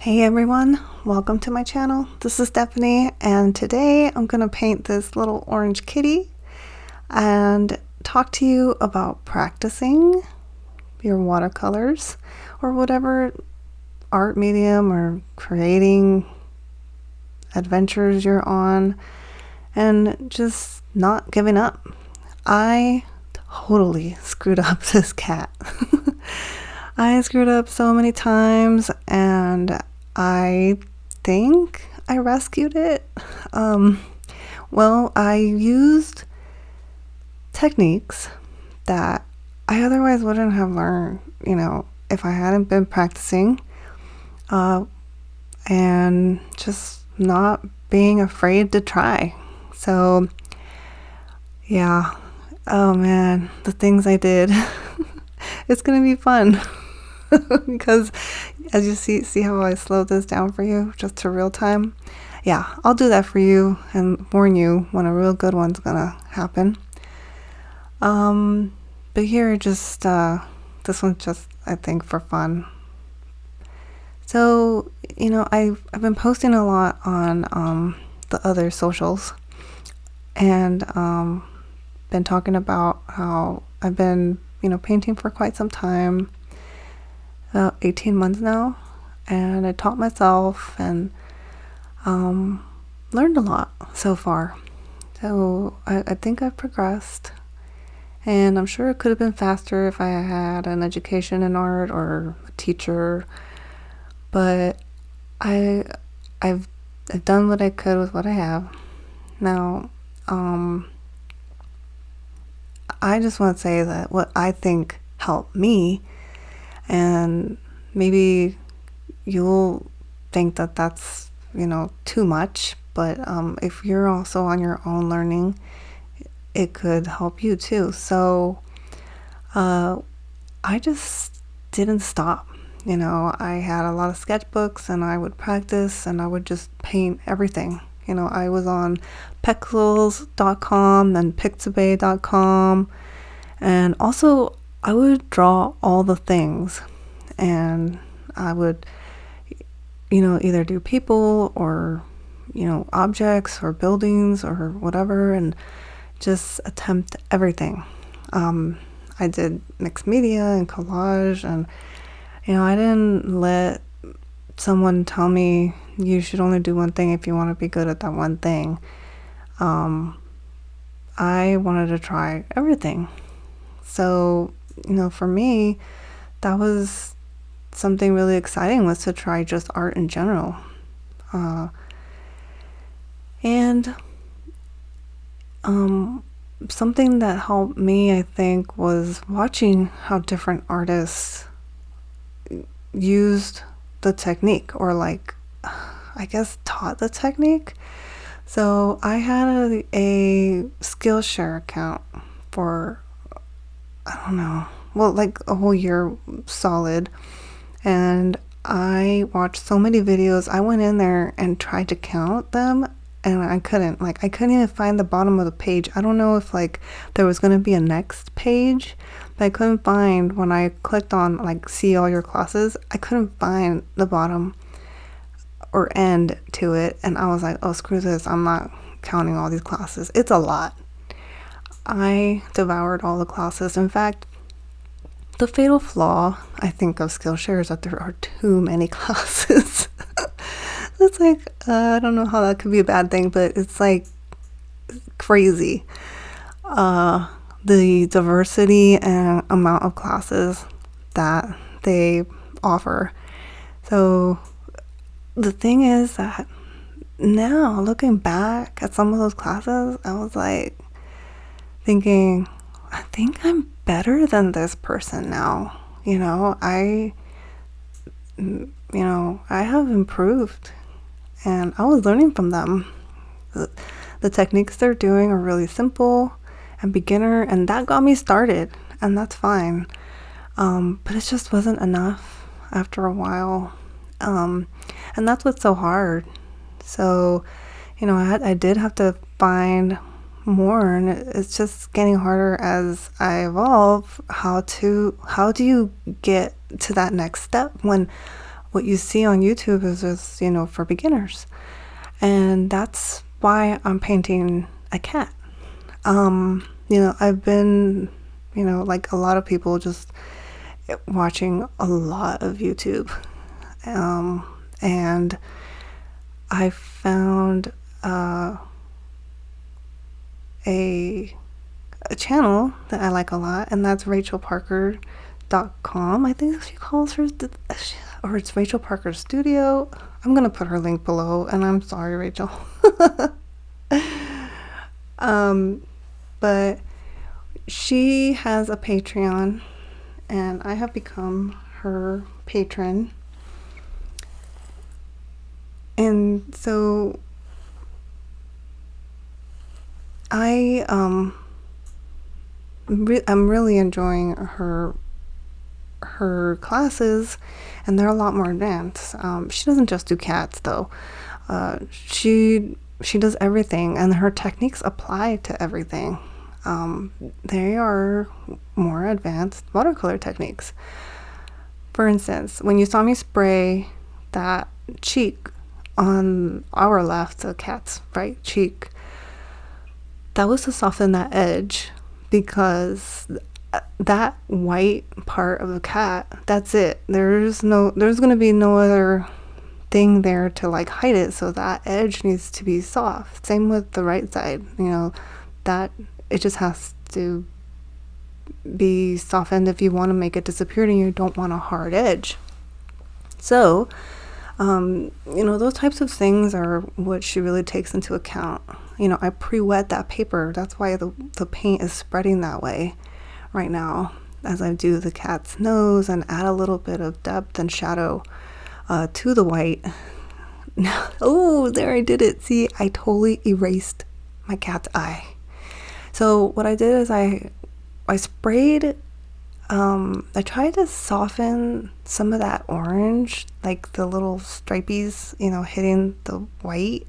Hey everyone, welcome to my channel. This is Stephanie, and today I'm going to paint this little orange kitty and talk to you about practicing your watercolors or whatever art medium or creating adventures you're on, and just not giving up. I totally screwed up this cat. I screwed up so many times, and I think I rescued it. Well, I used techniques that I otherwise wouldn't have learned, if I hadn't been practicing, and just not being afraid to try. So, yeah. Oh man, the things I did. It's gonna be fun. Because as you see how I slowed this down for you just to real time. Yeah, I'll do that for you and warn you when a real good one's gonna happen. But here, just this one's just, I think, for fun. So I've been posting a lot on the other socials, and been talking about how I've been painting for quite some time, about 18 months now, and I taught myself and learned a lot so far. So I think I've progressed, and I'm sure it could have been faster if I had an education in art or a teacher, but I've done what I could with what I have. Now, I just want to say that what I think helped me, and maybe you'll think that that's too much, but if you're also on your own learning, it could help you too. So I just didn't stop. I had a lot of sketchbooks, and I would practice, and I would just paint everything. I was on pexels.com and pixabay.com, and also I would draw all the things, and I would either do people or objects or buildings or whatever, and just attempt everything. I did mixed media and collage, and I didn't let someone tell me you should only do one thing if you want to be good at that one thing. I wanted to try everything. So for me, that was something really exciting, was to try just art in general. And something that helped me, I think, was watching how different artists used the technique, or I guess taught the technique. So I had a Skillshare account for, I don't know, well, a whole year solid, and I watched so many videos. I went in there and tried to count them, and I couldn't even find the bottom of the page. I don't know if there was going to be a next page, but I couldn't find, when I clicked on see all your classes, I couldn't find the bottom or end to it, and I was like, oh, screw this, I'm not counting all these classes. It's a lot. I devoured all the classes. In fact, the fatal flaw, I think, of Skillshare is that there are too many classes. It's I don't know how that could be a bad thing, but it's crazy. The diversity and amount of classes that they offer. So the thing is that now, looking back at some of those classes, I was thinking, I think I'm better than this person now. I have improved, and I was learning from them. The techniques they're doing are really simple and beginner, and that got me started, and that's fine. But it just wasn't enough after a while. And that's what's so hard. So, I did have to find more, and it's just getting harder as I evolve. How do you get to that next step when what you see on YouTube is just, for beginners. And that's why I'm painting a cat. I've been, like a lot of people, just watching a lot of YouTube. And I found a channel that I like a lot, and that's RachelParker.com. I think she calls her, or it's Rachel Parker Studio. I'm gonna put her link below, and I'm sorry, Rachel. But she has a Patreon, and I have become her patron. And so I'm really enjoying her classes, and they're a lot more advanced. She doesn't just do cats though. She does everything, and her techniques apply to everything. They are more advanced watercolor techniques. For instance, when you saw me spray that cheek on our left, the cat's right cheek, that was to soften that edge, because that white part of the cat, that's it. There's going to be no other thing there to like hide it, so that edge needs to be soft. Same with the right side, that it just has to be softened if you want to make it disappear and you don't want a hard edge. So those types of things are what she really takes into account. I pre-wet that paper. That's why the paint is spreading that way right now, as I do the cat's nose and add a little bit of depth and shadow to the white. Oh, there, I did it. See, I totally erased my cat's eye. So what I did is I sprayed, I tried to soften some of that orange, like the little stripies, hitting the white.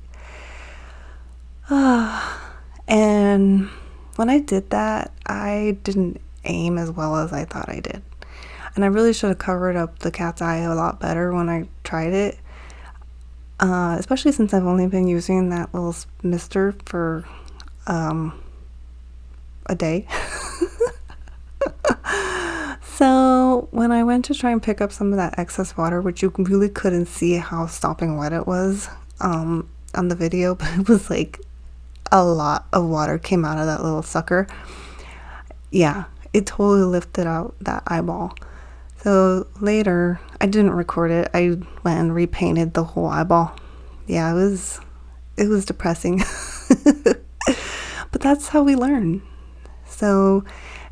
And when I did that, I didn't aim as well as I thought I did. And I really should have covered up the cat's eye a lot better when I tried it. Especially since I've only been using that little mister for a day. So when I went to try and pick up some of that excess water, which you really couldn't see how stopping wet it was on the video, but it was like a lot of water came out of that little sucker. Yeah, it totally lifted out that eyeball. So later, I didn't record it. I went and repainted the whole eyeball. Yeah, it was depressing. But that's how we learn. So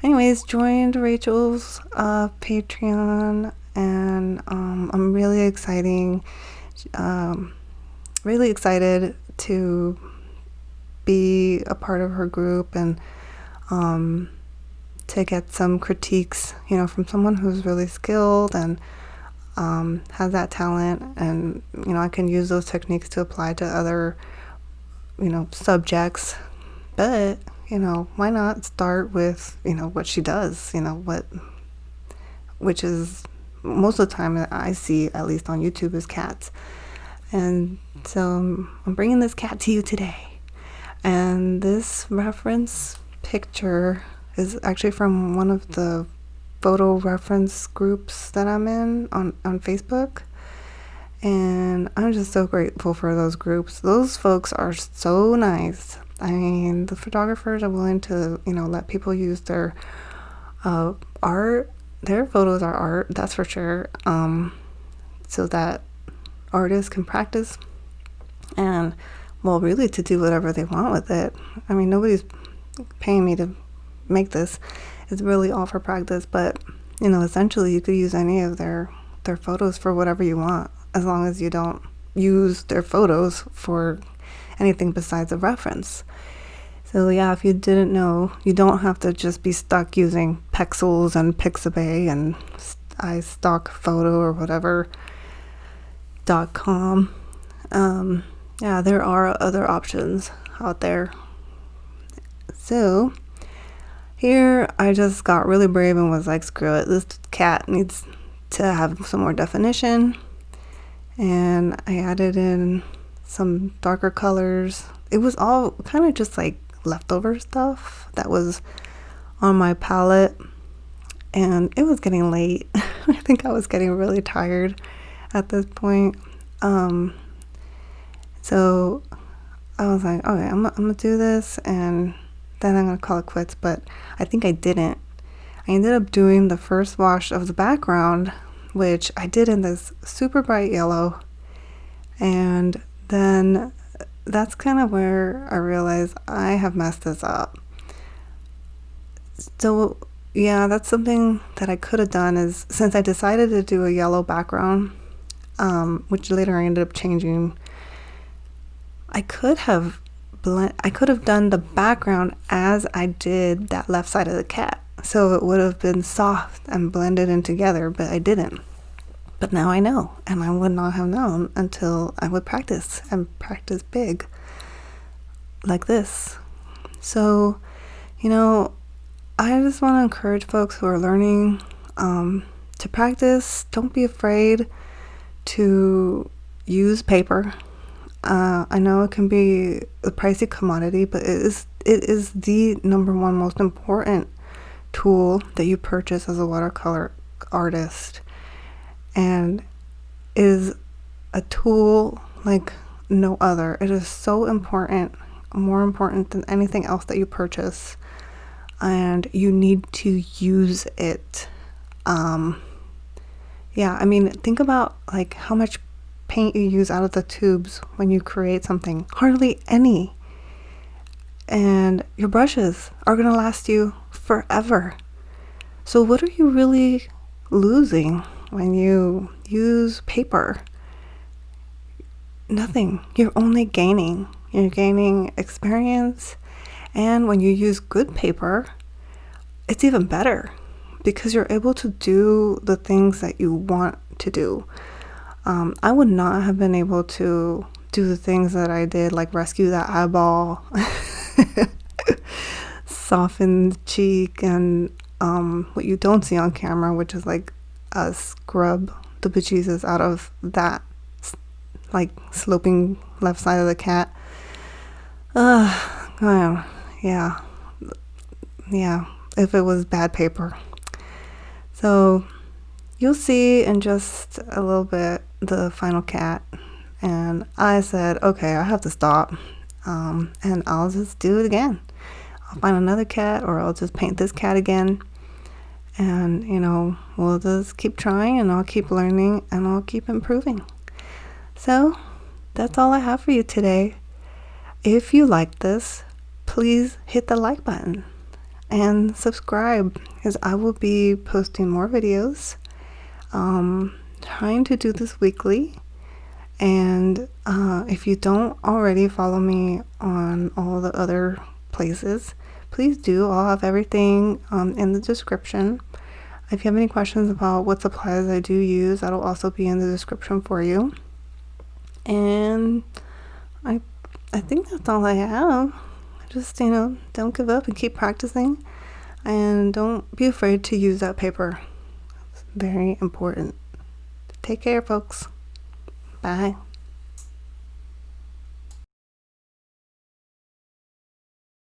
anyways, joined Rachel's Patreon, and I'm really excited to be a part of her group, and to get some critiques, from someone who's really skilled and has that talent, and I can use those techniques to apply to other subjects. But why not start with what she does, which is most of the time that I see, at least on YouTube, is cats. And so I'm bringing this cat to you today. And this reference picture is actually from one of the photo reference groups that I'm in on Facebook. And I'm just so grateful for those groups. Those folks are so nice. I mean, the photographers are willing to, let people use their art. Their photos are art, that's for sure. So that artists can practice and, well, really to do whatever they want with it. I mean, nobody's paying me to make this. It's really all for practice. But, essentially you could use any of their photos for whatever you want, as long as you don't use their photos for anything besides a reference. So yeah, if you didn't know, you don't have to just be stuck using Pexels and Pixabay and iStockPhoto or whatever .com. Yeah, there are other options out there. So here I just got really brave and was like, screw it, this cat needs to have some more definition. and I added in some darker colors. It was all kind of just like leftover stuff that was on my palette, and it was getting late. I think I was getting really tired at this point. So I was like, okay, I'm gonna do this, and then I'm gonna call it quits. But I think I didn't. I ended up doing the first wash of the background, which I did in this super bright yellow, and then that's kind of where I realized I have messed this up. So yeah, that's something that I could have done, is since I decided to do a yellow background, which later I ended up changing, I could have done the background as I did that left side of the cat. So it would have been soft and blended in together, but I didn't. But now I know, and I would not have known until I would practice, and practice big like this. So, I just want to encourage folks who are learning to practice. Don't be afraid to use paper. I know it can be a pricey commodity, but it is the number one most important tool that you purchase as a watercolor artist, and is a tool like no other. It is so important, more important than anything else that you purchase, and you need to use it. Think about like how much paint you use out of the tubes when you create something. Hardly any. And your brushes are going to last you forever. So what are you really losing when you use paper? Nothing. You're only gaining. You're gaining experience. And when you use good paper, it's even better, because you're able to do the things that you want to do. I would not have been able to do the things that I did, like rescue that eyeball, soften the cheek, and what you don't see on camera, which is like scrub the bejesus out of that like sloping left side of the cat. Yeah, if it was bad paper. So you'll see in just a little bit the final cat, and I said, okay, I have to stop, and I'll just do it again. I'll find another cat, or I'll just paint this cat again, and we'll just keep trying, and I'll keep learning, and I'll keep improving. So that's all I have for you today. If you like this, please hit the like button and subscribe, because I will be posting more videos. Trying to do this weekly, and if you don't already follow me on all the other places, please do. I'll have everything in the description. If you have any questions about what supplies I do use, that'll also be in the description for you. And I think that's all I have. Just don't give up and keep practicing, and don't be afraid to use that paper. It's very important. Take care, folks. Bye.